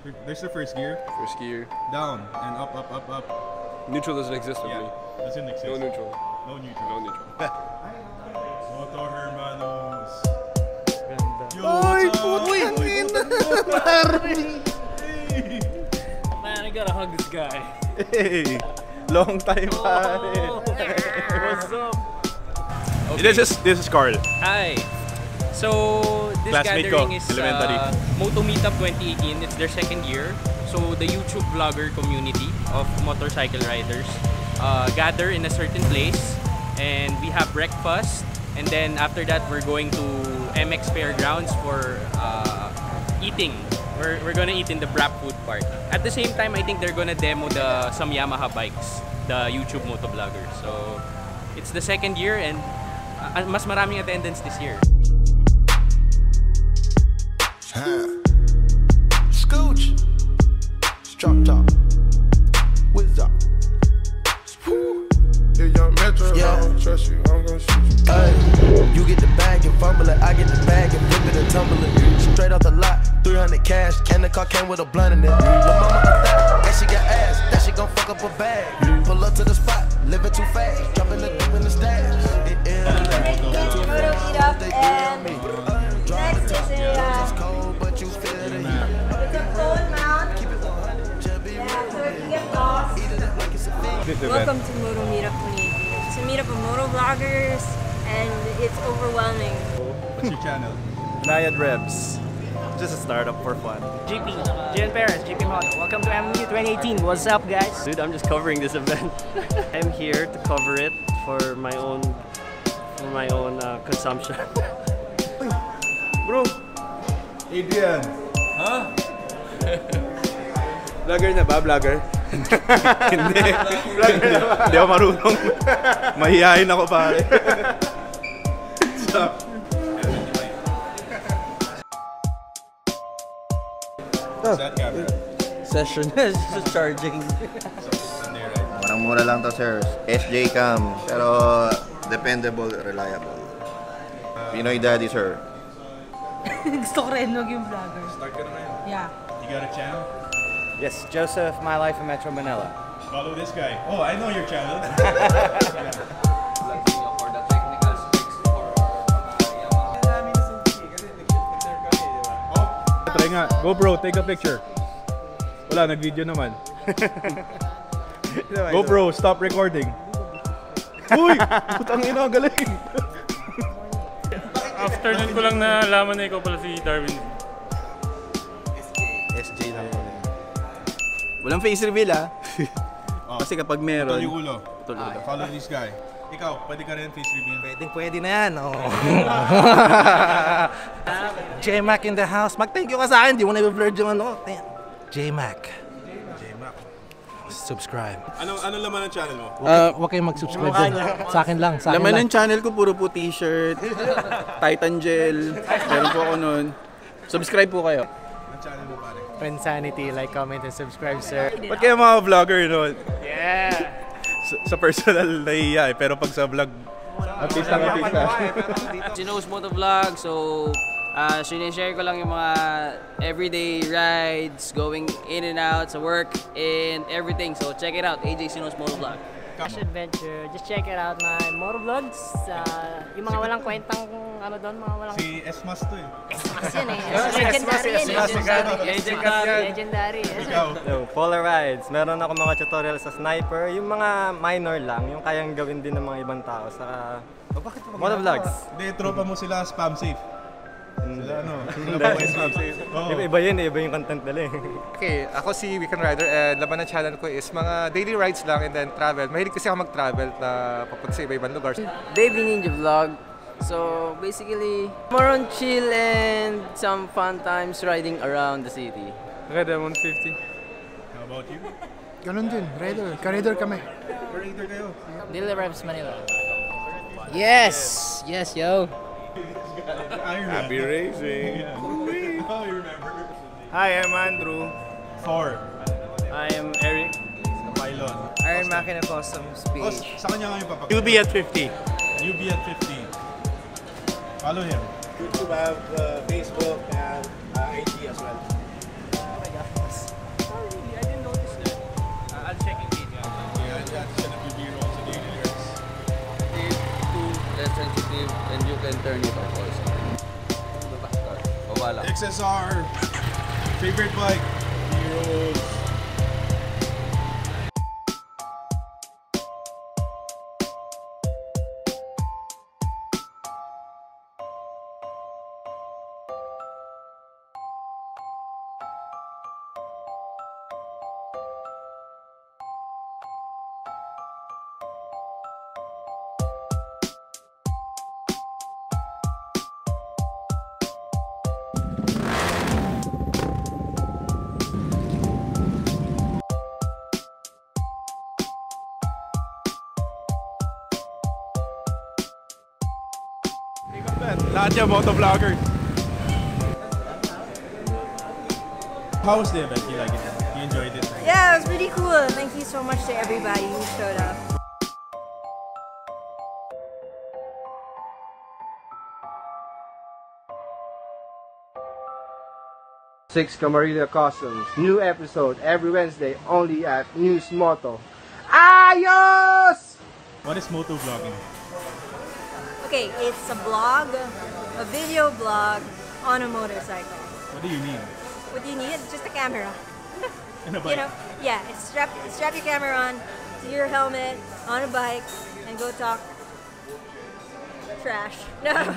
There's the first gear. First gear. Down and up, up, up, up. Neutral doesn't exist with me. Doesn't exist. No neutral. No neutral. No neutral. Moto hermanos. Yo, Man, I gotta hug this guy. Hey, long time pare. What's up? Okay. This is Carl. Hi. So this Classmate gathering ko, is elementary. Moto Meetup 2018. It's their second year. So the YouTube vlogger community of motorcycle riders gather in a certain place, and we have breakfast. And then after that, we're going to MX Fairgrounds for eating. We're gonna eat in the Brap food part. At the same time, I think they're gonna demo some Yamaha bikes, the YouTube Motovloggers. So it's the second year, and mas maraming attendance this year. Scooch, drop top, whiz up. If young Metro, I don't trust you, I'm gonna shoot you. Ay, you get the bag and fumble it, I get the bag and flip it and tumble it. Straight off the lot, 300 cash, and the car came with a blunt in it. Lil' mama a thot, that she got ass, that she gon' fuck up a bag. Pull up to the spot, living too fast, jumping the dip in the stash. Moto Meetup, and next is a cold, but you feel the heat. it's a phone mount. Yeah, so if you get lost. Welcome to Moto Meetup 2018. It's a meetup of moto vloggers, and it's overwhelming. What's your channel? Nayad Revs. Just a startup for fun. GP, Jan Perez, GakiMoto. Welcome to MMU 2018. What's up, guys? Dude, I'm just covering this event. I'm here to cover it for my own consumption. Bro, Adrian. huh? Vlogger na ba? Vlogger? Hindi. Vlogger na ba? Hindi ako marunong. Mahihayin ako pare. Stop. What's that camera? Session is just charging. Murang-mura lang to, sir. SJ cam, pero dependable, reliable. Pinoy daddy, sir. Gusto ko rin yung vlogger. Start ka na ngayon. Yeah. You got a channel? Yes, Joseph, My Life in Metro Manila. Follow this guy. Oh, I know your channel. Try nga. GoPro, take a picture. Wala, nag-video naman. GoPro, stop recording. Uy! Putang ina, galing! Afternoon ko lang nalaman na ikaw pala si Darwin. SJ lang ko. Walang face reveal ah. Kasi kapag meron... Putol yung ulo. Follow this guy. Ikaw, pwede ka rin face reveal. Pwede na yan. Oh. J-Mac in the house. Mag-thank you ka sa akin. Di mo na i-blurred yung ano. J-Mac. Subscribe. Anong laman ng channel mo? Huwag kayong mag-subscribe din. Sa akin lang. Sa akin Laman lang. ng channel ko, puro po t-shirt, Titan gel, meron po ako nun. Subscribe po kayo. Ang channel mo pare? Friendsanity, like, comment, and subscribe, sir. Ba't kayo mga vlogger nun? Yeah! Sa personal nahiya eh, pero pag sa vlog, artista. Sinos Motovlog, so sinishare ko lang yung mga everyday rides, going in and out sa work and everything. So check it out, AJ Sinos Motovlog. Adventure. Just check it out, my motovlogs. Yung mga walang kwentang ano doon, mga walang... Si S02 to eh. S02 yan eh. Legendary yan. Legendary. Polar rides. Meron ako mga tutorial sa sniper. Yung mga minor lang, yung kayang gawin din ng mga ibang tao. Saka motovlogs. Hindi, tropa mo sila spam safe. Sila ano? Iba yun eh, iba yung content nila eh. Okay, ako si Weekend Rider and laman ng channel ko is mga daily rides lang and then travel. Mahilig kasi ako mag-travel na papunta sa iba-ibang lugar. Baby Ninja Vlog. So basically, more on chill and some fun times riding around the city. Red 150. How about you? Ganun din, rider. Ka-rider kami. Ka-rider kayo. Dahil Reps Manila. Yes! Yes, yo! Happy racing! Oh, you remember? Hi, I'm Andrew. Thor. I am Eric. Pilot. Iron Machina Customs Oh, page. sa kanya nga yung papakita. You'll be at 50. You'll be at 50. Follow him. YouTube, have Facebook and IG as well. Oh my gosh. and turn it off also. Baba lang. XSR, favorite bike, Heroes. Lahat yung motovloggers. How was the event? You like it? You enjoyed it? Yeah, it was really cool. Thank you so much to everybody who showed up. Six Camarilla Customs. New episode every Wednesday only at News Moto. AYOSSSS! What is motovlogging? Okay, it's a blog, a video blog on a motorcycle. What do you need? What do you need? Just a camera. And a bike? You know, yeah, it's strap your camera on to your helmet on a bike and go talk trash. No.